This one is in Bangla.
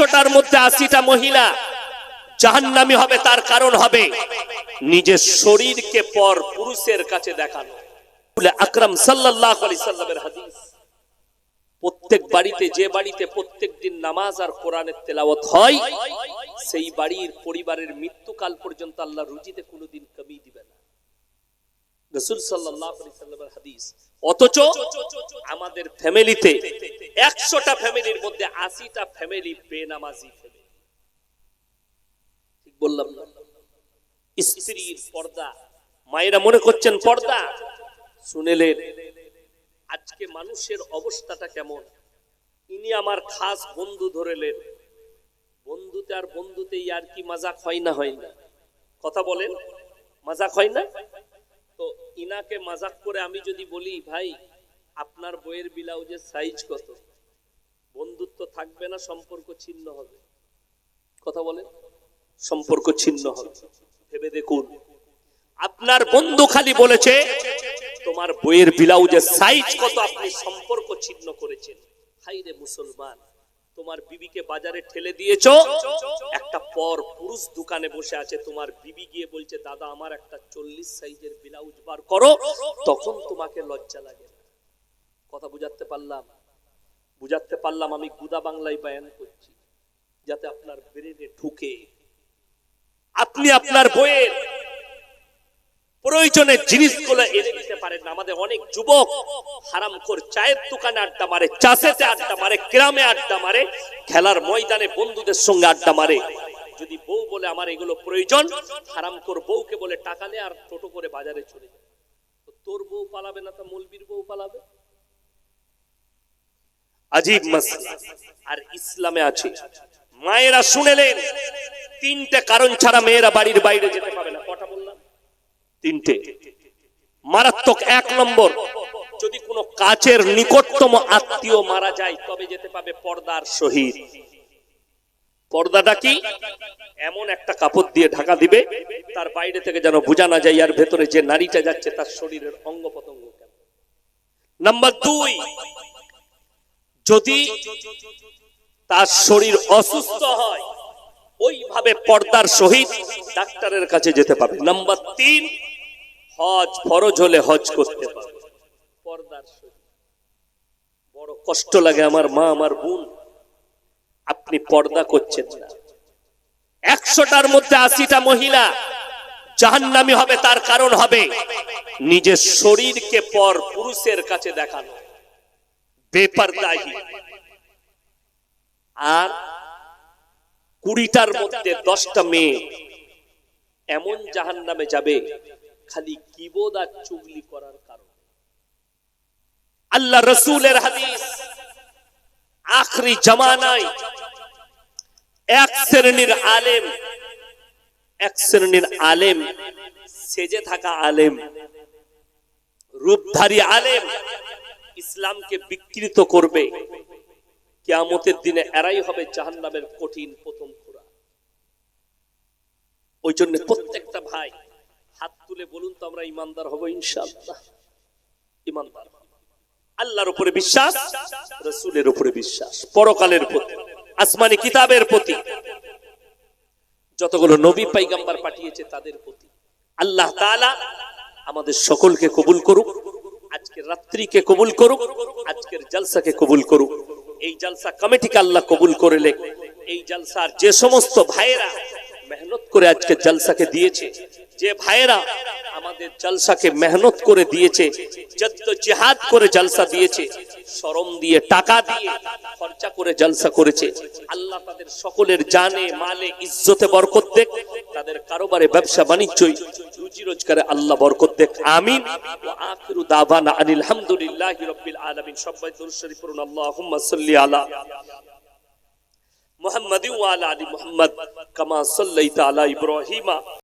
100টার মধ্যে 80টা মহিলা জাহান্নামী হবে, তার কারণ হবে নিজের শরীরকে পর পুরুষের কাছে দেখানো। আকরাম সাল্লাল্লাহু আলাইহি সাল্লামের হাদিস, প্রত্যেক বাড়িতে, যে বাড়িতে প্রত্যেক দিন নামাজ আর কোরআনের তেলাওয়াত হয়, সেই বাড়ির পরিবারের মৃত্যুকাল পর্যন্ত আল্লাহ রুজিতে কোনোদিন কমি দিবে না। রাসূল সাল্লাল্লাহু আলাইহি সাল্লামের হাদিস। অথচ আমাদের ফ্যামিলিতে 100টা ফ্যামিলির মধ্যে 80টা ফ্যামিলি বেনামাজি ফ্যামিলি। ঠিক বললাম না? স্ত্রীর পর্দা, মায়েরা মনে করছেন পর্দা, শুনেলেন আজকে মানুষের অবস্থাটা কেমন। ইনি আমার খাস বন্ধু ধরেলেন, বন্ধুতে আর বন্ধুতে আর কি মজাক হয় না? হয় না? কথা বলেন, মজাক হয় না? তো ইনাকে মজাক করে আমি যদি বলি, ভাই আপনার বইয়ের ব্লাউজের সাইজ কত, বন্ধুত্ব থাকবে না, সম্পর্ক ছিন্ন হবে। কথা বলেন, সম্পর্ক ছিন্ন হবে। ভেবে দেখুন, আপনার বন্ধু খালি বলেছে তোমার বইয়ের ব্লাউজের সাইজ কত, আপনি সম্পর্ক ছিন্ন করেছেন। হাইরে মুসলমান, তোমার বিবিকে বাজারে ঠেলে দিয়েছো, একটা পর পুরুষ দোকানে বসে আছে, তোমার বিবি গিয়ে বলছে দাদা আমার একটা 40 সাইজের ব্লাউজ বার করো, তখন তোমাকে লজ্জা লাগে না। কথা বুঝাতে পারলাম? বুঝাতে পারলাম? আমি গুদা বাংলায় বয়ান করছি যাতে আপনার ব্রেনে ঢুকে, আপনি আপনার বইয়ের প্রয়োজনের জিনিসগুলো এনে দিতে পারেন না। আমাদের অনেক যুবক হারামখোর চায়ের দোকানে আড্ডা মারে, চাষেতে আড্ডা মারে, গ্রামে আড্ডা মারে, খেলার ময়দানে বন্ধুদের সঙ্গে আড্ডা মারে। যদি বউ বলে আমার এগুলো প্রয়োজন, হারামখোর বউকে বলে টাকা নে আর টোটো করে বাজারে চলে যায়। তো তোর বউ পালাবে না, তা মৌলবীর বউ পালাবে? আজীব মাসলা। আর ইসলামে আছে, মায়েরা শুনেলেন, 3টে কারণ ছাড়া মেয়েরা বাড়ির বাইরে যেতে পাবে না। কটা বললাম? 3টে। মারাত্মক। 1 নম্বর, যদি কোনো কাছের নিকটতম আত্মীয় মারা যায় তবে যেতে পাবে পর্দার সহিত। পর্দাটা কি? এমন একটা কাপড় দিয়ে ঢাকা দিবে তার বাইরে থেকে যেন বোঝা না যায় আর ভেতরে যে নারীটা যাচ্ছে তার শরীরের অঙ্গ প্রত্যঙ্গ কেমন। নাম্বার 2, যদি তার শরীর অসুস্থ হয় ওইভাবে পর্দার সহিত ডাক্তারের কাছে যেতে পাবে। নাম্বার 3, হজ ফরজ হলে হজ করতে পারবে পর্দার সহিত। বড় কষ্ট লাগে আমার মা, আমার বোন, আপনি পর্দা করছেন না। 100টার মধ্যে 80টা মহিলা জাহান্নামী হবে, তার কারণ হবে নিজের শরীরকে পর পুরুষের কাছে দেখানো, বেপরদাহি। আর 20টার মধ্যে 10টা মেয়ে এমন জাহান্নামে যাবে খালি কিবোদ আর চুগলি করার কারণে। আল্লাহ রাসূলের হাদিস, আখরি জামানায় এক শ্রেণীর আলেম, সেজে থাকা আলেম, রূপধারী আলেম ইসলামকে বিকৃত করবে। কিয়ামতের দিনে এরাই হবে জাহান্নামের কঠিন প্রথম খোরা। ওই জন্য প্রত্যেকটা ভাই হাত তুলে বলুন তো আমরা ইমানদার হব ইনশাআল্লাহ। ইমানদার, আল্লাহর উপরে বিশ্বাস, রাসূলের উপরে বিশ্বাস, পরকালের প্রতি, আসমানি কিতাবের প্রতি, যতগুলো নবী পয়গম্বর পাঠিয়েছে তাদের প্রতি। আল্লাহ তাআলা আমাদের সকলকে কবুল করুক, আজকের রাত্রিকে কবুল করুক, আজকের জলসাকে কবুল করুক। এই জলসা কমিটিকে আল্লাহ কবুল করলে, এই জলসার যে সমস্ত ভাইয়েরা মেহনত করে আজকে জলসাকে দিয়েছে, যে ভাইয়েরা আমাদের জলসাকে মেহনত করে দিয়েছে, জিহাদ করে জলসা দিয়েছে, শরম দিয়ে, টাকা দিয়ে খরচা করে জলসা করেছে, আল্লাহ তাদের সকলের জানে মালে ইজ্জতে বরকত দেখ, তাদের কারোবারে ব্যবসা বাণিজ্যই রুজি রোজগারে আল্লাহ বরকত দেখ। আমিন। ওয়া আখিরু দাওয়ানা আনিল হামদুলিল্লাহি রাব্বিল আলামিন। সবাই দুরূদ শরীফ পড়ুন। আল্লাহুম্মা সাল্লি আলা মুহাম্মাদিন ওয়া আলা আলি মুহাম্মাদ কামা সাল্লাইতা আলা ইব্রাহিমা